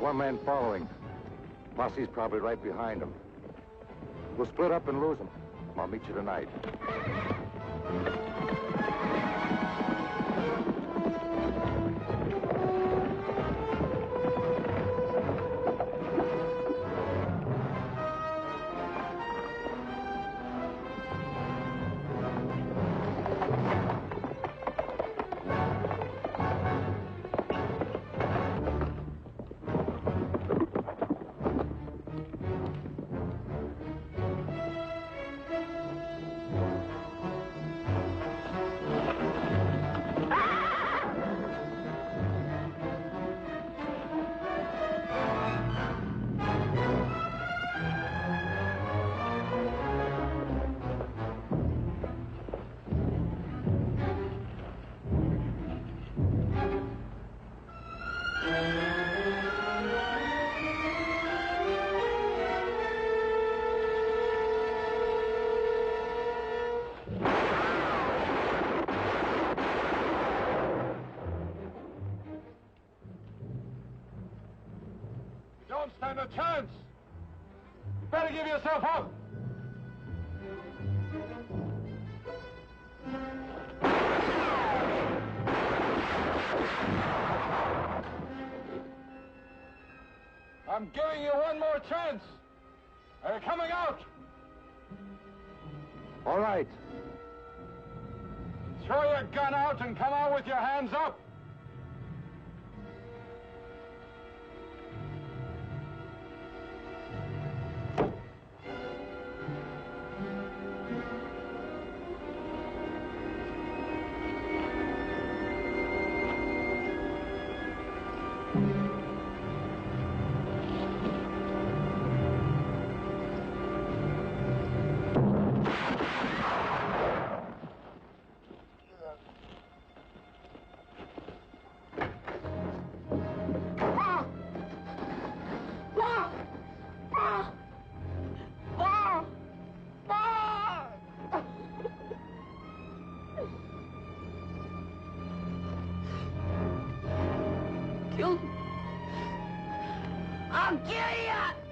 one man following. Posse's probably right behind him. We'll split up and lose him. I'll meet you tonight. Don't stand a chance. You better give yourself up. I'm giving you one more chance. They're coming out. All right. Throw your gun out and come out with your hands up. I'll kill you!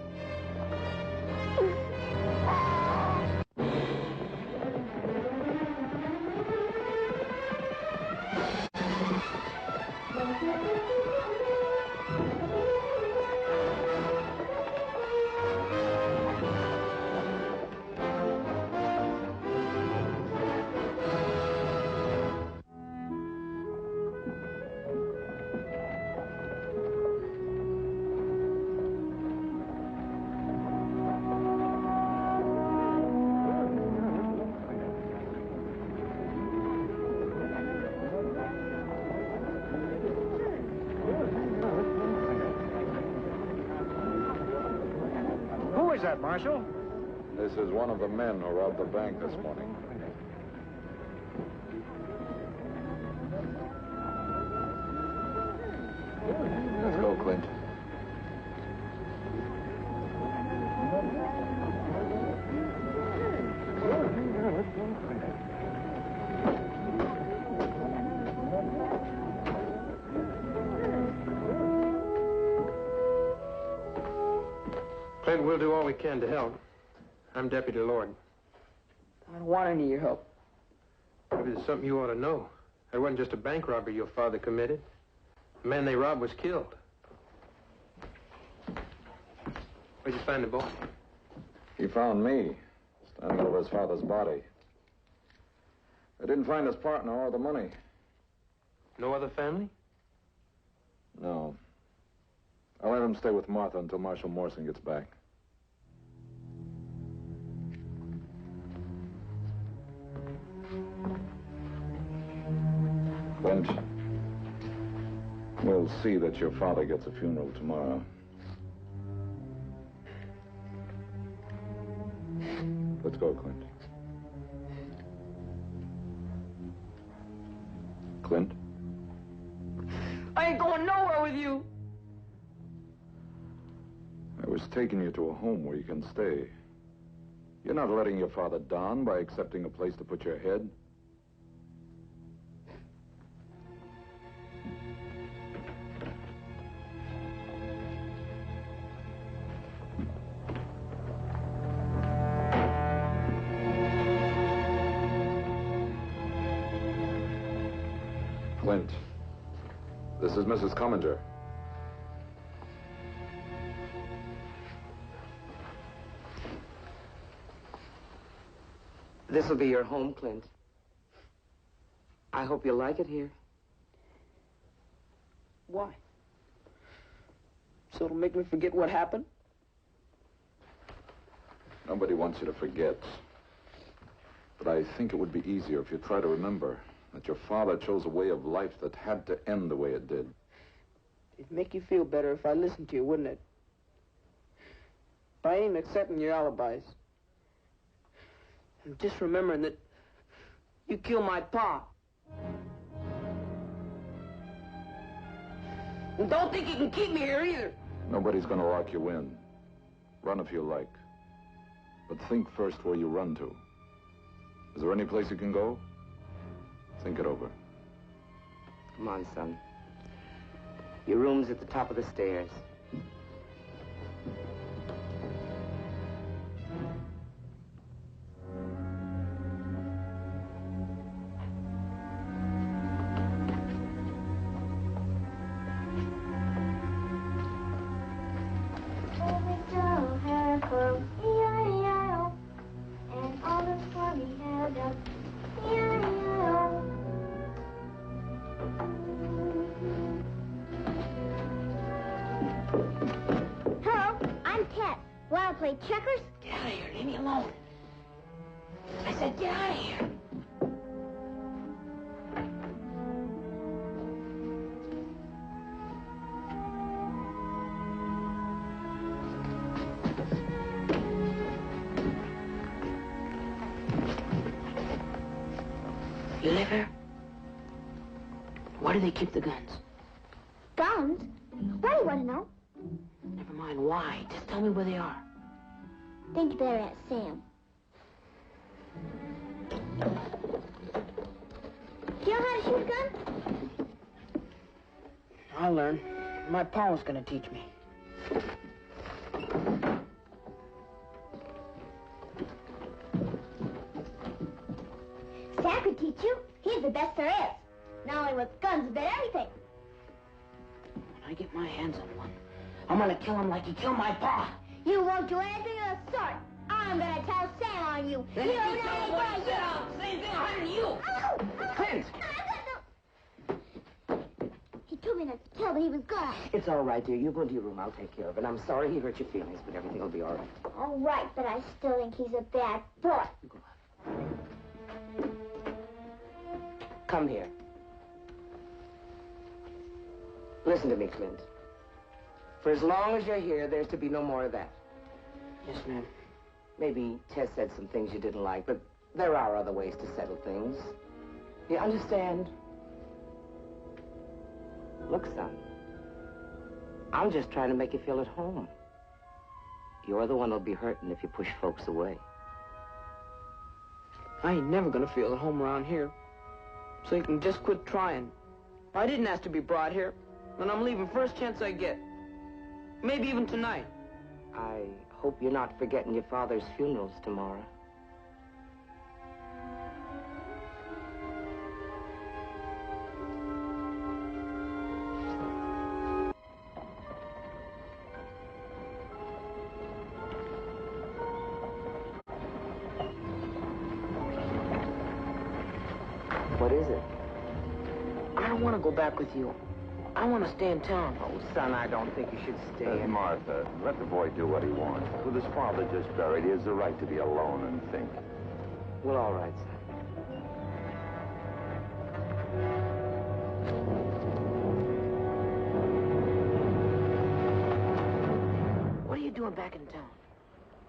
Who is that, Marshal? This is one of the men who robbed the bank this morning. Let's go, Clint. Clint, we'll do all we can to help. I'm Deputy Lord. I don't want any of your help. Maybe there's something you ought to know. It wasn't just a bank robbery your father committed. The man they robbed was killed. Where'd you find the boy? He found me, standing over his father's body. They didn't find his partner or the money. No other family? No. I'll let him stay with Martha until Marshal Morrison gets back. Clint, we'll see that your father gets a funeral tomorrow. Let's go, Clint. Clint? I ain't going nowhere with you. I was taking you to a home where you can stay. You're not letting your father down by accepting a place to put your head. Clint, this is Mrs. Commander. This will be your home, Clint. I hope you like it here. Why? So it'll make me forget what happened? Nobody wants you to forget. But I think it would be easier if you try to remember that your father chose a way of life that had to end the way it did. It'd make you feel better if I listened to you, wouldn't it? But I ain't accepting your alibis. I'm just remembering that you killed my pa. And don't think you can keep me here either. Nobody's gonna lock you in. Run if you like. But think first where you run to. Is there any place you can go? Think it over. Come on, son. Your room's at the top of the stairs. Play checkers? Get out of here. Leave me alone. I said get out of here. You live here? Why do they keep the guns? Guns? Why do you want to know? Never mind why. Just tell me where they are. Think you better ask Sam. Do you know how to shoot a gun? I'll learn. My pa was gonna teach me. Sam could teach you. He's the best there is. Not only with guns, but everything. When I get my hands on one, I'm gonna kill him like he killed my pa. You won't do anything of the sort. I'm gonna tell Sam on you. Then You if you know tell what what sit down. Same thing happened to you. Oh! Clint! He told me not to tell, but he was gone. It's all right, dear. You go into your room. I'll take care of it. I'm sorry he hurt your feelings, but everything will be all right. All right, but I still think he's a bad boy. Go on. Come here. Listen to me, Clint. For as long as you're here, there's to be no more of that. Yes, ma'am. Maybe Tess said some things you didn't like, but there are other ways to settle things. You understand? Look, son. I'm just trying to make you feel at home. You're the one who'll be hurting if you push folks away. I ain't never gonna feel at home around here. So you can just quit trying. I didn't ask to be brought here, and I'm leaving first chance I get. Maybe even tonight. I hope you're not forgetting your father's funeral's tomorrow. What is it? I don't want to go back with you. I want to stay in town. Oh, son, I don't think you should stay. Martha, let the boy do what he wants. With his father just buried, he has the right to be alone and think. Well, all right, son. What are you doing back in town?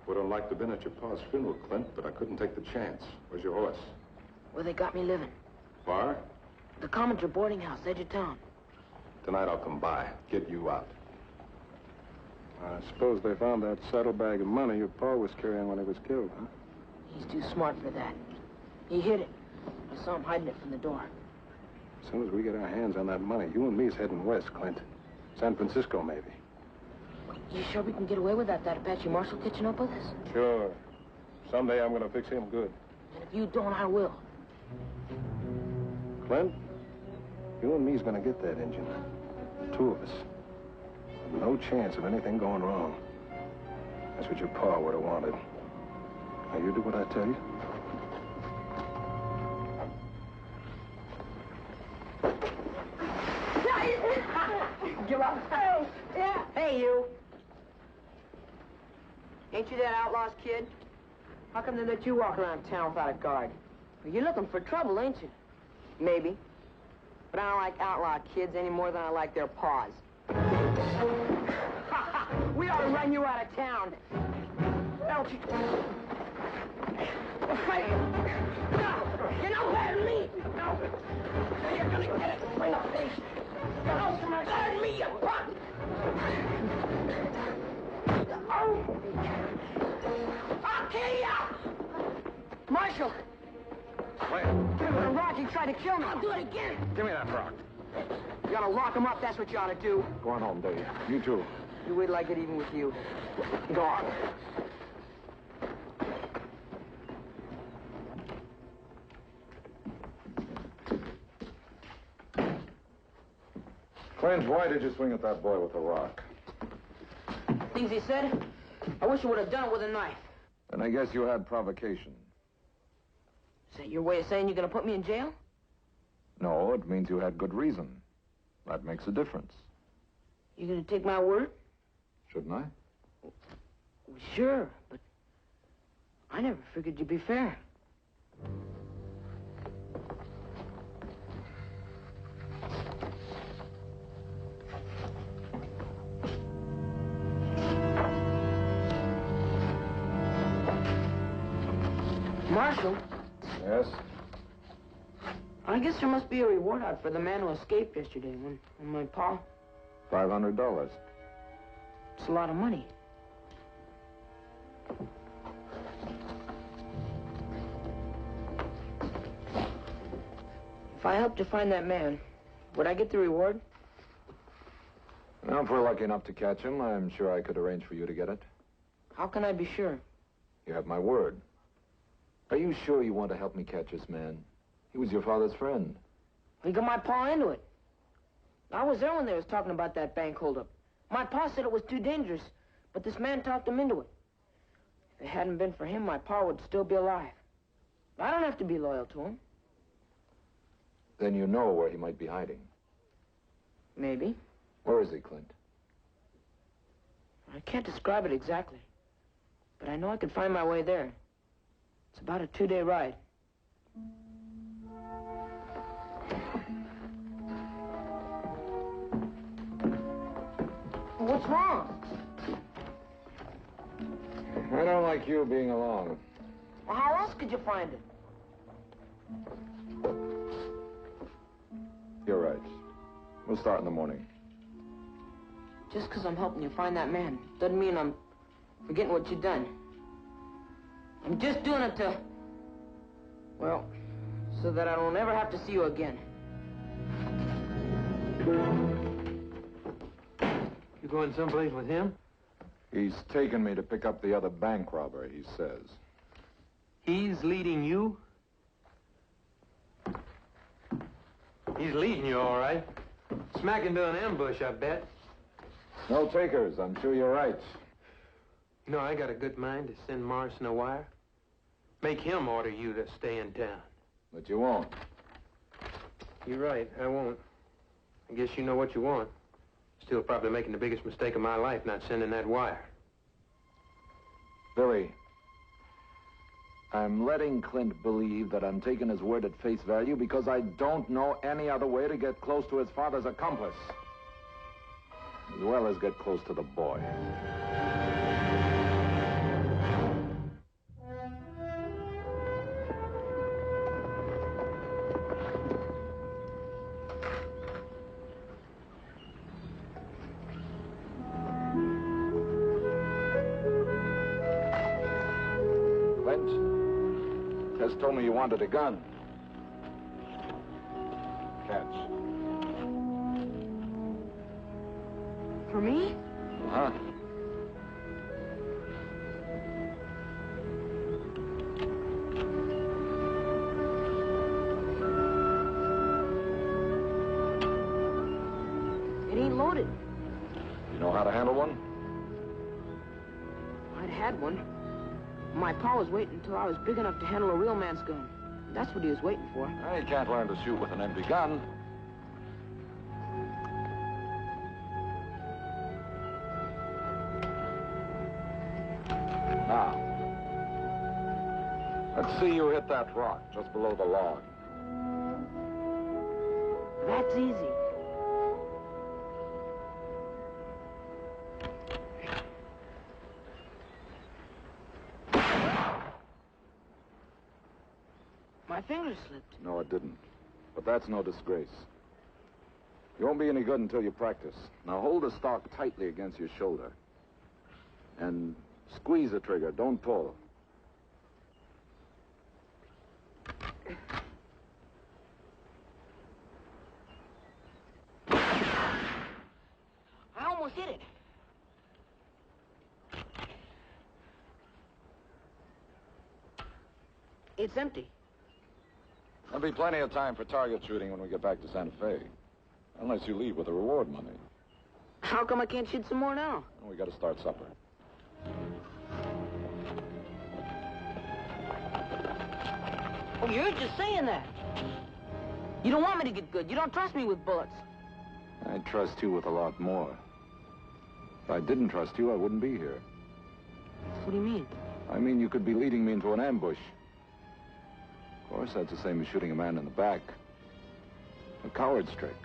Would have liked to have been at your pa's funeral, Clint, but I couldn't take the chance. Where's your horse? Where they got me living. Bar? The Commander boarding house, edge of town. Tonight I'll come by, get you out. I suppose they found that saddlebag of money your pa was carrying when he was killed, huh? He's too smart for that. He hid it. I saw him hiding it from the door. As soon as we get our hands on that money, you and me's heading west, Clint. San Francisco, maybe. You sure we can get away with that Apache Marshal catching up with us? Sure. Someday I'm gonna fix him good. And if you don't, I will. Clint, You and me's gonna get that engine. The two of us. No chance of anything going wrong. That's what your pa would have wanted. Now, you do what I tell you. Give up. Hey, yeah. Hey, you. Ain't you that outlaw's kid? How come they let you walk around town without a guard? Well, you're looking for trouble, ain't you? Maybe. But I don't like outlaw kids any more than I like their paws. We ought to run you out of town. Don't you? Fight. No, you're no better than me. No. You're gonna get it in the face. You're no better than me, you punk. Oh. I'll kill you. Marshal. Wait. Give me the rock. He tried to kill me. I'll do it again. Give me that rock. You gotta lock him up. That's what you ought to do. Go on home, Dave. You too. You wait till I get even with you. Go on. Clint, why did you swing at that boy with a rock? Things he said, I wish I would have done it with a knife. And I guess you had provocation. Is that your way of saying you're gonna put me in jail? No, it means you had good reason. That makes a difference. You gonna take my word? Shouldn't I? Well, sure, but I never figured you'd be fair. Marshal, Yes? I guess there must be a reward out for the man who escaped yesterday when my pa... $500. It's a lot of money. If I helped you find that man, would I get the reward? Now, if we're lucky enough to catch him, I'm sure I could arrange for you to get it. How can I be sure? You have my word. Are you sure you want to help me catch this man? He was your father's friend. He got my pa into it. I was there when they was talking about that bank holdup. My pa said it was too dangerous, but this man talked him into it. If it hadn't been for him, my pa would still be alive. I don't have to be loyal to him. Then you know where he might be hiding. Maybe. Where is he, Clint? I can't describe it exactly, but I know I can find my way there. It's about a 2-day ride. What's wrong? I don't like you being along. Well, how else could you find it? You're right. We'll start in the morning. Just because I'm helping you find that man doesn't mean I'm forgetting what you've done. I'm just doing it to... well, so that I don't ever have to see you again. You going someplace with him? He's taken me to pick up the other bank robber, he says. He's leading you? He's leading you, all right. Smack into an ambush, I bet. No takers, I'm sure you're right. You know, I got a good mind to send Morrison a wire. Make him order you to stay in town. But you won't. You're right, I won't. I guess you know what you want. Still probably making the biggest mistake of my life, not sending that wire. Billy, I'm letting Clint believe that I'm taking his word at face value because I don't know any other way to get close to his father's accomplice. As well as get close to the boy. Clint, Tess told me you wanted a gun. Catch. For me? Huh? I'd had one. My pa was waiting until I was big enough to handle a real man's gun. That's what he was waiting for. Well, you can't learn to shoot with an empty gun. Now, let's see you hit that rock just below the log. That's easy. My finger slipped. No, it didn't. But that's no disgrace. You won't be any good until you practice. Now hold the stock tightly against your shoulder. And squeeze the trigger, don't pull. I almost hit it. It's empty. There'll be plenty of time for target shooting when we get back to Santa Fe. Unless you leave with the reward money. How come I can't shoot some more now? Well, we got to start supper. Oh, you're just saying that. You don't want me to get good. You don't trust me with bullets. I trust you with a lot more. If I didn't trust you, I wouldn't be here. What do you mean? I mean, you could be leading me into an ambush. Of course, that's the same as shooting a man in the back. A coward's trick.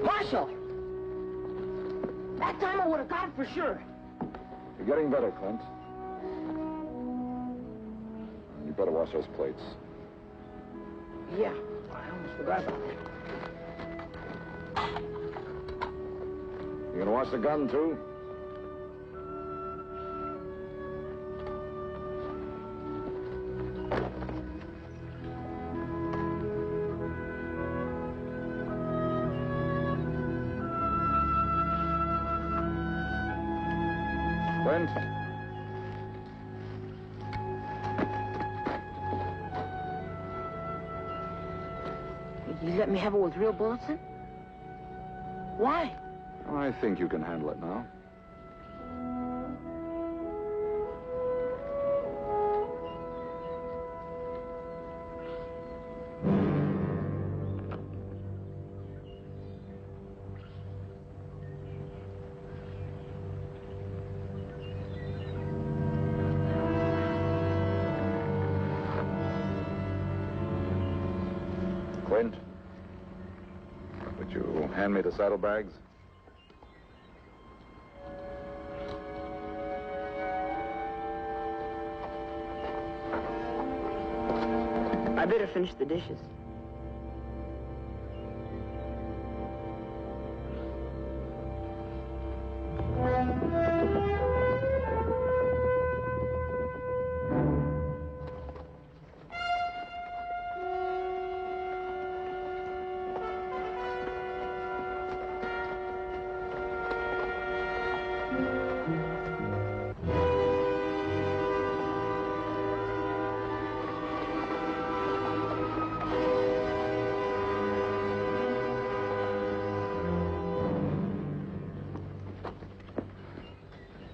Marshal! That time I would have got it for sure. You're getting better, Clint. You better wash those plates. Yeah, I almost forgot about that. You gonna wash the gun, too? Clint? You let me have it with real bullets in? Why? I think you can handle it now. Clint, would you hand me the saddlebags? I better finish the dishes.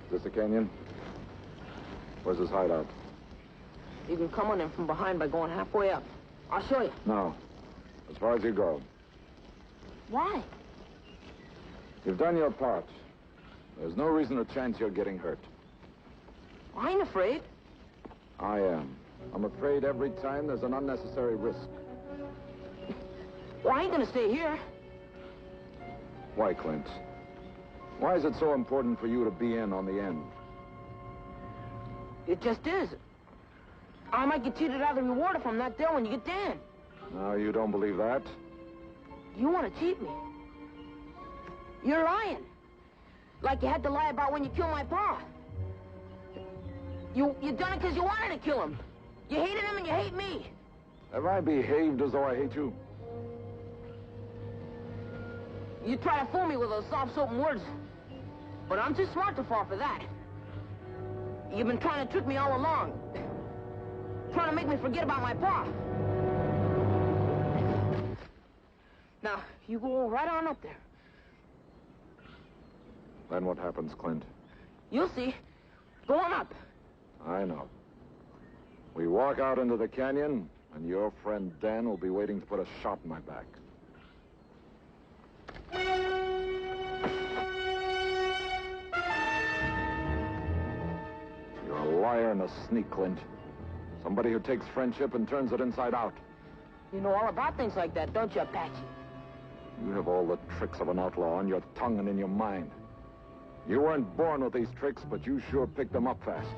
Is this the canyon? Where's his hideout? You can come on him from behind by going halfway up. I'll show you. No. As far as you go. Why? You've done your part. There's no reason or chance you're getting hurt. I ain't afraid. I am. I'm afraid every time there's an unnecessary risk. Well, I ain't gonna stay here. Why, Clint? Why is it so important for you to be in on the end? It just is. I might get cheated out of the reward if I'm not there when you get down. No, you don't believe that? You want to cheat me. You're lying. Like you had to lie about when you killed my pa. You done it because you wanted to kill him. You hated him and you hate me. Have I behaved as though I hate you? You try to fool me with those soft-spoken words. But I'm too smart to fall for that. You've been trying to trick me all along. Trying to make me forget about my pa. Now, you go right on up there. Then what happens, Clint? You'll see. Go on up. I know. We walk out into the canyon, and your friend Dan will be waiting to put a shot in my back. You're a liar and a sneak, Clint. Somebody who takes friendship and turns it inside out. You know all about things like that, don't you, Apache? You have all the tricks of an outlaw on your tongue and in your mind. You weren't born with these tricks, but you sure picked them up fast.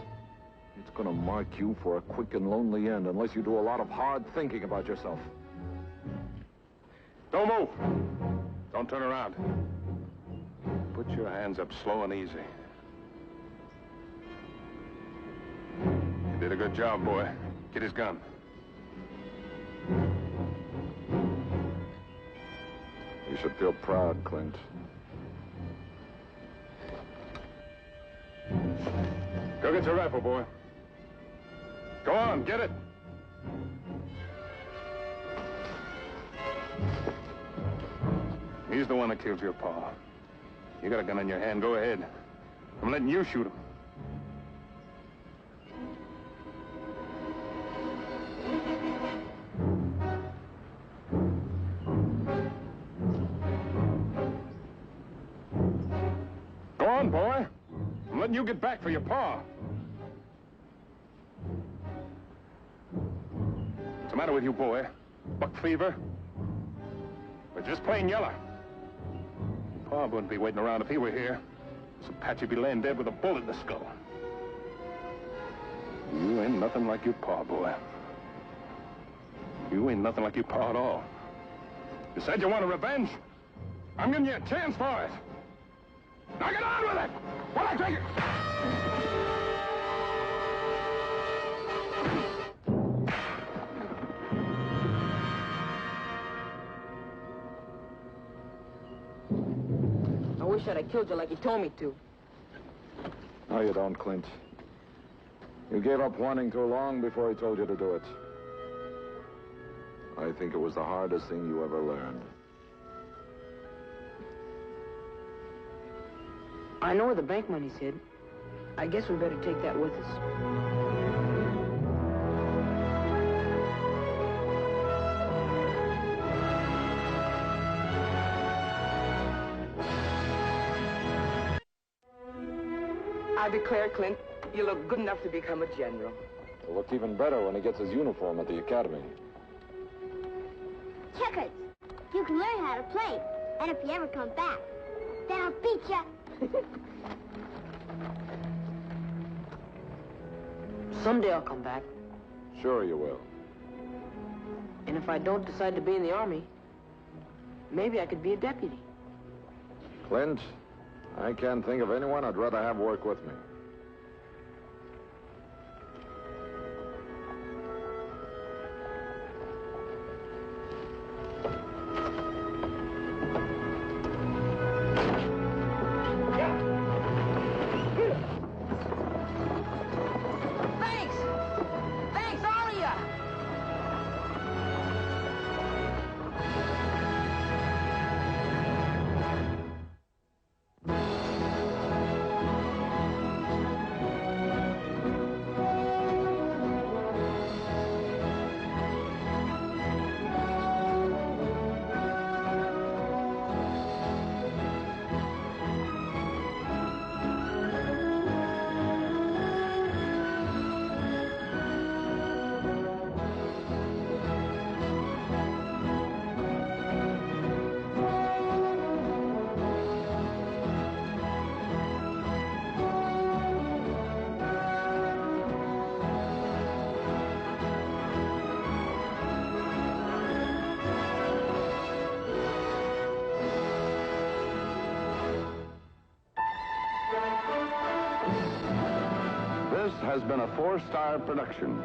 It's gonna mark you for a quick and lonely end unless you do a lot of hard thinking about yourself. Don't move. Don't turn around. Put your hands up slow and easy. You did a good job, boy. Get his gun. You should feel proud, Clint. Go get your rifle, boy. Go on, get it. He's the one that killed your pa. You got a gun in your hand, go ahead. I'm letting you shoot him. Go on, boy. I'm letting you get back for your pa. What's the matter with you, boy? Buck fever? Or just plain yellow? Pa wouldn't be waiting around if he were here. This Apache'd be laying dead with a bullet in the skull. You ain't nothing like your pa, boy. You ain't nothing like your pa at all. You said you wanted revenge? I'm giving you a chance for it. Now get on with it! While I take it! I wish I'd have killed you like you told me to. No, you don't, Clint. You gave up wanting too long before he told you to do it. I think it was the hardest thing you ever learned. I know where the bank money's hid. I guess we better take that with us. I declare, Clint, you look good enough to become a general. He'll look even better when he gets his uniform at the academy. Checkers. You can learn how to play. And if you ever come back, then I'll beat you. Someday I'll come back. Sure you will. And if I don't decide to be in the Army, maybe I could be a deputy. Clint, I can't think of anyone I'd rather have work with me. Thanks! Thanks, all of ya! This has been a 4-star production.